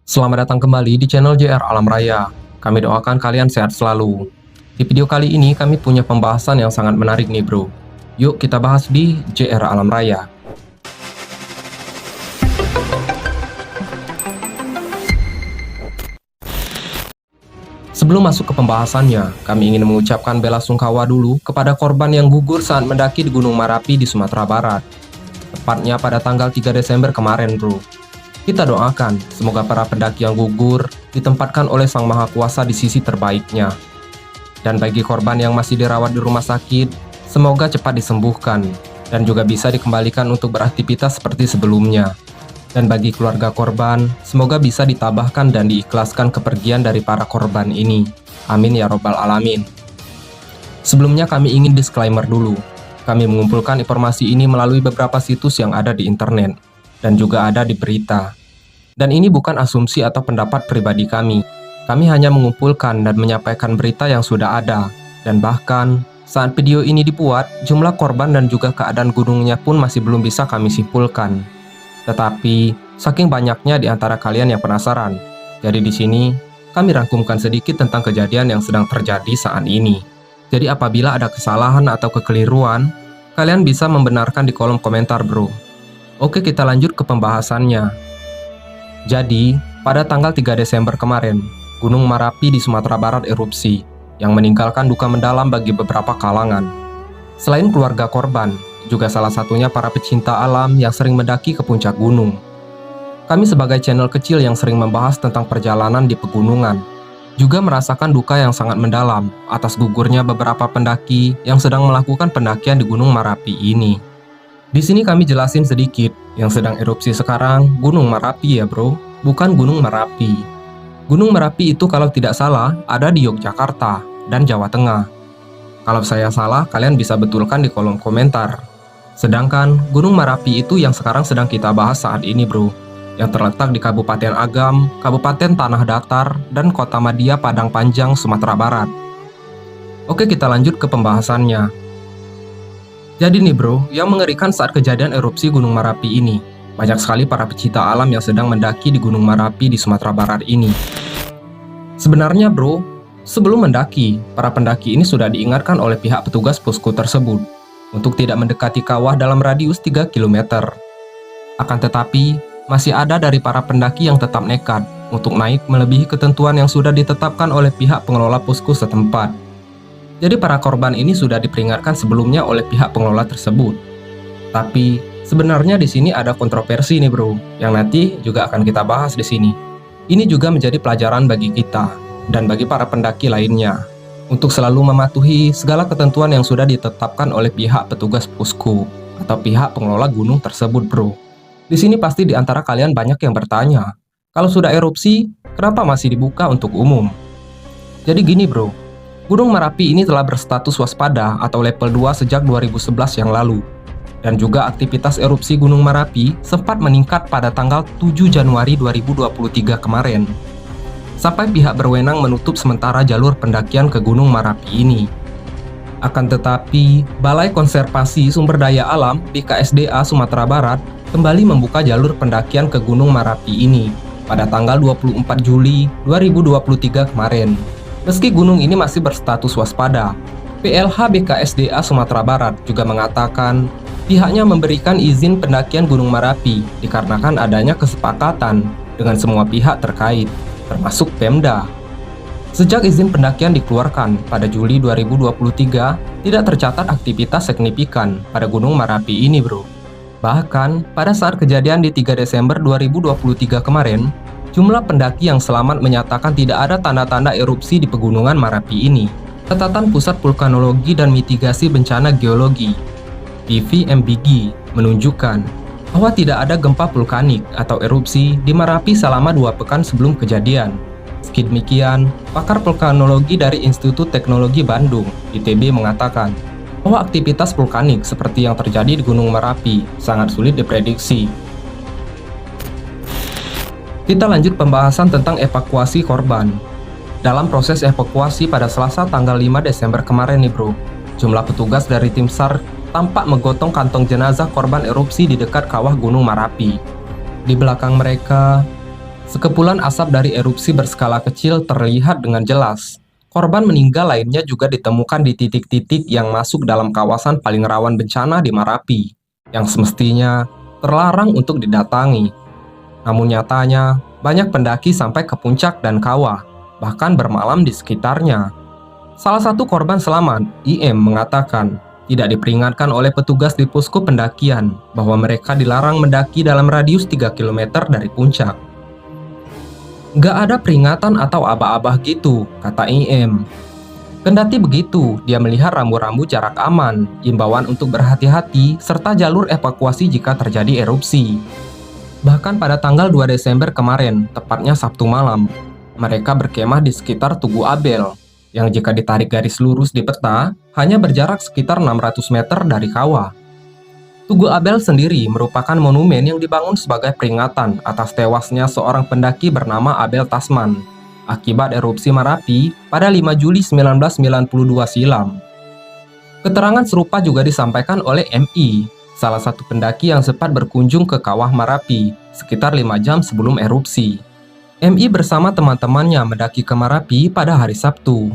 Selamat datang kembali di channel JR Alam Raya. Kami doakan kalian sehat selalu. Di video kali ini kami punya pembahasan yang sangat menarik nih bro. Yuk kita bahas di JR Alam Raya. Sebelum masuk ke pembahasannya, kami ingin mengucapkan bela sungkawa dulu kepada korban yang gugur saat mendaki di Gunung Merapi di Sumatera Barat. Tepatnya pada tanggal 3 Desember kemarin bro. Kita doakan, semoga para pendaki yang gugur ditempatkan oleh Sang Maha Kuasa di sisi terbaiknya. Dan bagi korban yang masih dirawat di rumah sakit, semoga cepat disembuhkan, dan juga bisa dikembalikan untuk beraktivitas seperti sebelumnya. Dan bagi keluarga korban, semoga bisa ditabahkan dan diikhlaskan kepergian dari para korban ini. Amin ya robbal alamin. Sebelumnya kami ingin disclaimer dulu. Kami mengumpulkan informasi ini melalui beberapa situs yang ada di internet, dan juga ada di berita. Dan ini bukan asumsi atau pendapat pribadi kami. Kami hanya mengumpulkan dan menyampaikan berita yang sudah ada. Dan bahkan, saat video ini dibuat, jumlah korban dan juga keadaan gunungnya pun masih belum bisa kami simpulkan. Tetapi, saking banyaknya di antara kalian yang penasaran. Jadi di sini, kami rangkumkan sedikit tentang kejadian yang sedang terjadi saat ini. Jadi apabila ada kesalahan atau kekeliruan, kalian bisa membenarkan di kolom komentar bro. Oke, kita lanjut ke pembahasannya. Jadi, pada tanggal 3 Desember kemarin, Gunung Merapi di Sumatera Barat erupsi, yang meninggalkan duka mendalam bagi beberapa kalangan. Selain keluarga korban, juga salah satunya para pecinta alam yang sering mendaki ke puncak gunung. Kami sebagai channel kecil yang sering membahas tentang perjalanan di pegunungan, juga merasakan duka yang sangat mendalam atas gugurnya beberapa pendaki yang sedang melakukan pendakian di Gunung Merapi ini. Di sini kami jelasin sedikit, yang sedang erupsi sekarang Gunung Merapi ya bro, bukan Gunung Merapi. Gunung Merapi itu kalau tidak salah ada di Yogyakarta dan Jawa Tengah. Kalau saya salah, kalian bisa betulkan di kolom komentar. Sedangkan Gunung Merapi itu yang sekarang sedang kita bahas saat ini bro, yang terletak di Kabupaten Agam, Kabupaten Tanah Datar, dan Kota Madia Padang Panjang, Sumatera Barat. Oke, kita lanjut ke pembahasannya. Jadi nih bro, yang mengerikan saat kejadian erupsi Gunung Merapi ini, banyak sekali para pecinta alam yang sedang mendaki di Gunung Merapi di Sumatera Barat ini. Sebenarnya bro, sebelum mendaki, para pendaki ini sudah diingatkan oleh pihak petugas posko tersebut untuk tidak mendekati kawah dalam radius 3 km. Akan tetapi, masih ada dari para pendaki yang tetap nekat untuk naik melebihi ketentuan yang sudah ditetapkan oleh pihak pengelola posko setempat. Jadi para korban ini sudah diperingatkan sebelumnya oleh pihak pengelola tersebut. Tapi sebenarnya di sini ada kontroversi nih bro, yang nanti juga akan kita bahas di sini. Ini juga menjadi pelajaran bagi kita dan bagi para pendaki lainnya untuk selalu mematuhi segala ketentuan yang sudah ditetapkan oleh pihak petugas posko atau pihak pengelola gunung tersebut bro. Di sini pasti di antara kalian banyak yang bertanya, kalau sudah erupsi, kenapa masih dibuka untuk umum? Jadi gini bro, Gunung Merapi ini telah berstatus waspada atau level 2 sejak 2011 yang lalu. Dan juga aktivitas erupsi Gunung Merapi sempat meningkat pada tanggal 7 Januari 2023 kemarin. Sampai pihak berwenang menutup sementara jalur pendakian ke Gunung Merapi ini. Akan tetapi, Balai Konservasi Sumber Daya Alam BKSDA Sumatera Barat kembali membuka jalur pendakian ke Gunung Merapi ini pada tanggal 24 Juli 2023 kemarin. Meski gunung ini masih berstatus waspada, PLH BKSDA Sumatera Barat juga mengatakan pihaknya memberikan izin pendakian Gunung Merapi dikarenakan adanya kesepakatan dengan semua pihak terkait, termasuk Pemda. Sejak izin pendakian dikeluarkan pada Juli 2023, tidak tercatat aktivitas signifikan pada Gunung Merapi ini bro. Bahkan, pada saat kejadian di 3 Desember 2023 kemarin, jumlah pendaki yang selamat menyatakan tidak ada tanda-tanda erupsi di pegunungan Merapi ini. Catatan Pusat Vulkanologi dan Mitigasi Bencana Geologi (PVMBG) menunjukkan bahwa tidak ada gempa vulkanik atau erupsi di Merapi selama 2 pekan sebelum kejadian. Meski demikian, pakar vulkanologi dari Institut Teknologi Bandung (ITB) mengatakan bahwa aktivitas vulkanik seperti yang terjadi di Gunung Merapi sangat sulit diprediksi. Kita lanjut pembahasan tentang evakuasi korban. Dalam proses evakuasi pada Selasa tanggal 5 Desember kemarin nih bro, jumlah petugas dari tim SAR tampak menggotong kantong jenazah korban erupsi di dekat kawah Gunung Merapi. Di belakang mereka, Sekepulan asap dari erupsi berskala kecil terlihat dengan jelas. Korban meninggal lainnya juga ditemukan di titik-titik yang masuk dalam kawasan paling rawan bencana di Marapi, yang semestinya terlarang untuk didatangi. Namun nyatanya, banyak pendaki sampai ke puncak dan kawah, bahkan bermalam di sekitarnya. Salah satu korban selamat, IM, mengatakan tidak diperingatkan oleh petugas di posko pendakian bahwa mereka dilarang mendaki dalam radius 3 km dari puncak. Nggak ada peringatan atau aba-aba gitu, kata IM. Kendati begitu, dia melihat rambu-rambu jarak aman, imbauan untuk berhati-hati, serta jalur evakuasi jika terjadi erupsi. Bahkan pada tanggal 2 Desember kemarin, tepatnya Sabtu malam, mereka berkemah di sekitar Tugu Abel, yang jika ditarik garis lurus di peta, hanya berjarak sekitar 600 meter dari kawah. Tugu Abel sendiri merupakan monumen yang dibangun sebagai peringatan atas tewasnya seorang pendaki bernama Abel Tasman akibat erupsi Marapi pada 5 Juli 1992 silam. Keterangan serupa juga disampaikan oleh MI, salah satu pendaki yang sempat berkunjung ke kawah Marapi sekitar 5 jam sebelum erupsi. MI bersama teman-temannya mendaki ke Marapi pada hari Sabtu.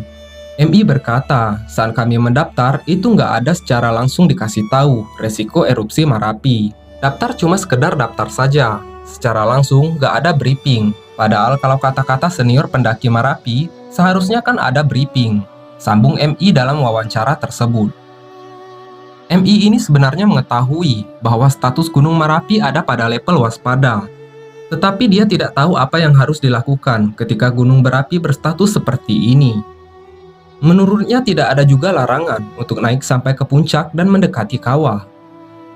MI berkata, saat kami mendaftar itu nggak ada secara langsung dikasih tahu resiko erupsi Marapi. Daftar cuma sekedar daftar saja, secara langsung nggak ada briefing. Padahal kalau kata-kata senior pendaki Marapi, seharusnya kan ada briefing. Sambung MI dalam wawancara tersebut. MI ini sebenarnya mengetahui bahwa status Gunung Marapi ada pada level waspada. Tetapi dia tidak tahu apa yang harus dilakukan ketika gunung berapi berstatus seperti ini. Menurutnya tidak ada juga larangan untuk naik sampai ke puncak dan mendekati kawah.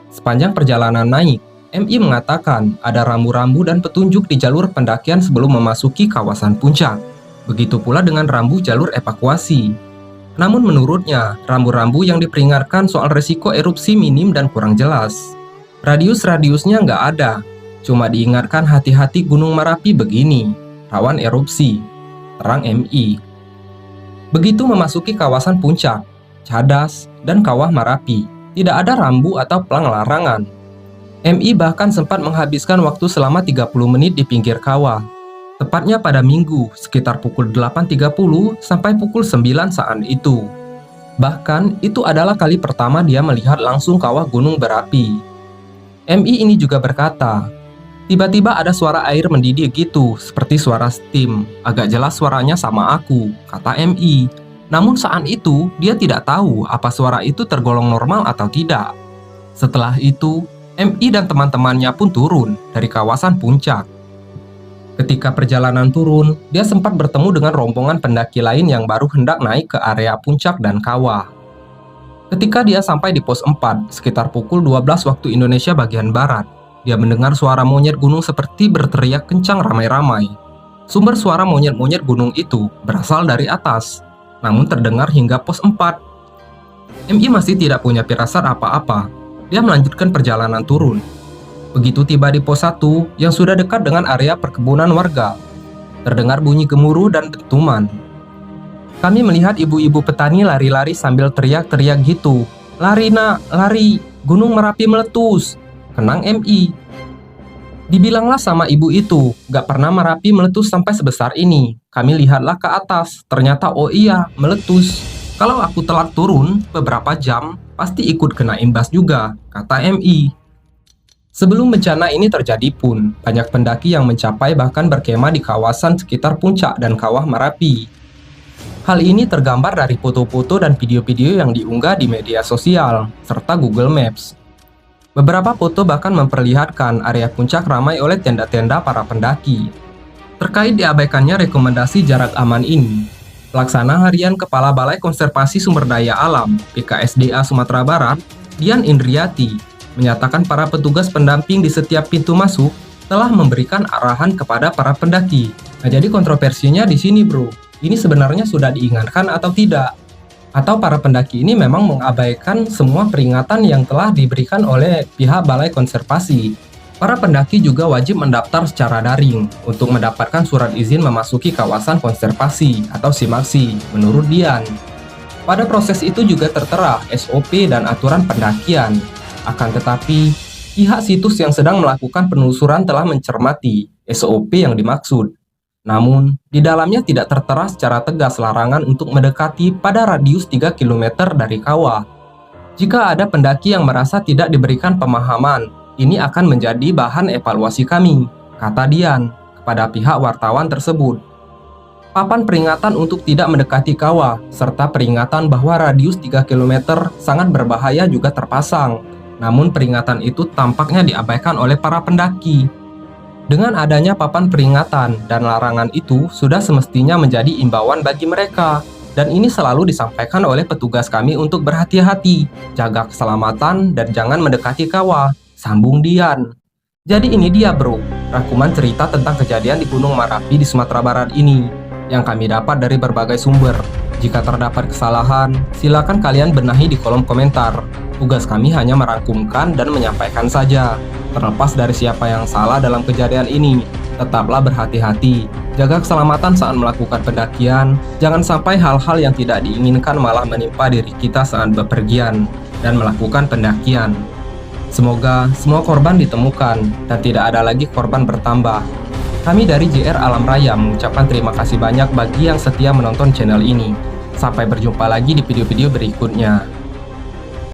Sepanjang perjalanan naik, MI mengatakan ada rambu-rambu dan petunjuk di jalur pendakian sebelum memasuki kawasan puncak. Begitu pula dengan rambu jalur evakuasi. Namun menurutnya, rambu-rambu yang diperingatkan soal resiko erupsi minim dan kurang jelas. Radius-radiusnya nggak ada, cuma diingatkan hati-hati Gunung Marapi begini, rawan erupsi, terang MI. Begitu memasuki kawasan puncak, Cadas, dan kawah Marapi, tidak ada rambu atau pelang larangan. MI bahkan sempat menghabiskan waktu selama 30 menit di pinggir kawah. Tepatnya pada Minggu, sekitar pukul 8.30 sampai pukul 9 saat itu. Bahkan, itu adalah kali pertama dia melihat langsung kawah gunung berapi. MI ini juga berkata, tiba-tiba ada suara air mendidih gitu, seperti suara steam. Agak jelas suaranya sama aku, kata MI. Namun saat itu, dia tidak tahu apa suara itu tergolong normal atau tidak. Setelah itu, MI dan teman-temannya pun turun dari kawasan puncak. Ketika perjalanan turun, dia sempat bertemu dengan rombongan pendaki lain yang baru hendak naik ke area puncak dan kawah. Ketika dia sampai di pos 4, sekitar pukul 12 waktu Indonesia bagian Barat, dia mendengar suara monyet gunung seperti berteriak kencang ramai-ramai. Sumber suara monyet-monyet gunung itu berasal dari atas, namun terdengar hingga pos 4. MI masih tidak punya firasat apa-apa. Dia melanjutkan perjalanan turun. Begitu tiba di pos 1 yang sudah dekat dengan area perkebunan warga, terdengar bunyi gemuruh dan dentuman. Kami melihat ibu-ibu petani lari-lari sambil teriak-teriak gitu. Lari nak, lari, Gunung Merapi meletus, kenang MI. Dibilanglah sama ibu itu, gak pernah Merapi meletus sampai sebesar ini. Kami lihatlah ke atas, ternyata oh iya, meletus. Kalau aku telat turun beberapa jam, pasti ikut kena imbas juga, kata MI. Sebelum bencana ini terjadi pun, banyak pendaki yang mencapai bahkan berkemah di kawasan sekitar puncak dan kawah Merapi. Hal ini tergambar dari foto-foto dan video-video yang diunggah di media sosial, serta Google Maps. Beberapa foto bahkan memperlihatkan area puncak ramai oleh tenda-tenda para pendaki. Terkait diabaikannya rekomendasi jarak aman ini, Pelaksana Harian Kepala Balai Konservasi Sumber Daya Alam (BKSDA) Sumatera Barat, Dian Indriati, menyatakan para petugas pendamping di setiap pintu masuk telah memberikan arahan kepada para pendaki. Nah, jadi kontroversinya di sini, bro. Ini sebenarnya sudah diingatkan atau tidak? Atau para pendaki ini memang mengabaikan semua peringatan yang telah diberikan oleh pihak Balai Konservasi. Para pendaki juga wajib mendaftar secara daring untuk mendapatkan surat izin memasuki kawasan konservasi atau SIMAKSI, menurut Dian. Pada proses itu juga tertera SOP dan aturan pendakian. Akan tetapi, pihak situs yang sedang melakukan penelusuran telah mencermati SOP yang dimaksud. Namun, di dalamnya tidak tertera secara tegas larangan untuk mendekati pada radius 3 km dari kawah. Jika ada pendaki yang merasa tidak diberikan pemahaman, ini akan menjadi bahan evaluasi kami, kata Dian kepada pihak wartawan tersebut. Papan peringatan untuk tidak mendekati kawah, serta peringatan bahwa radius 3 km sangat berbahaya juga terpasang. Namun peringatan itu tampaknya diabaikan oleh para pendaki. Dengan adanya papan peringatan dan larangan itu sudah semestinya menjadi imbauan bagi mereka. Dan ini selalu disampaikan oleh petugas kami untuk berhati-hati, jaga keselamatan dan jangan mendekati kawah, sambung Dian. Jadi ini dia bro, rangkuman cerita tentang kejadian di Gunung Marapi di Sumatera Barat ini, yang kami dapat dari berbagai sumber. Jika terdapat kesalahan, silakan kalian benahi di kolom komentar. Tugas kami hanya merangkumkan dan menyampaikan saja. Terlepas dari siapa yang salah dalam kejadian ini, tetaplah berhati-hati. Jaga keselamatan saat melakukan pendakian. Jangan sampai hal-hal yang tidak diinginkan malah menimpa diri kita saat bepergian dan melakukan pendakian. Semoga semua korban ditemukan dan tidak ada lagi korban bertambah. Kami dari JR Alam Raya mengucapkan terima kasih banyak bagi yang setia menonton channel ini. Sampai berjumpa lagi di video-video berikutnya.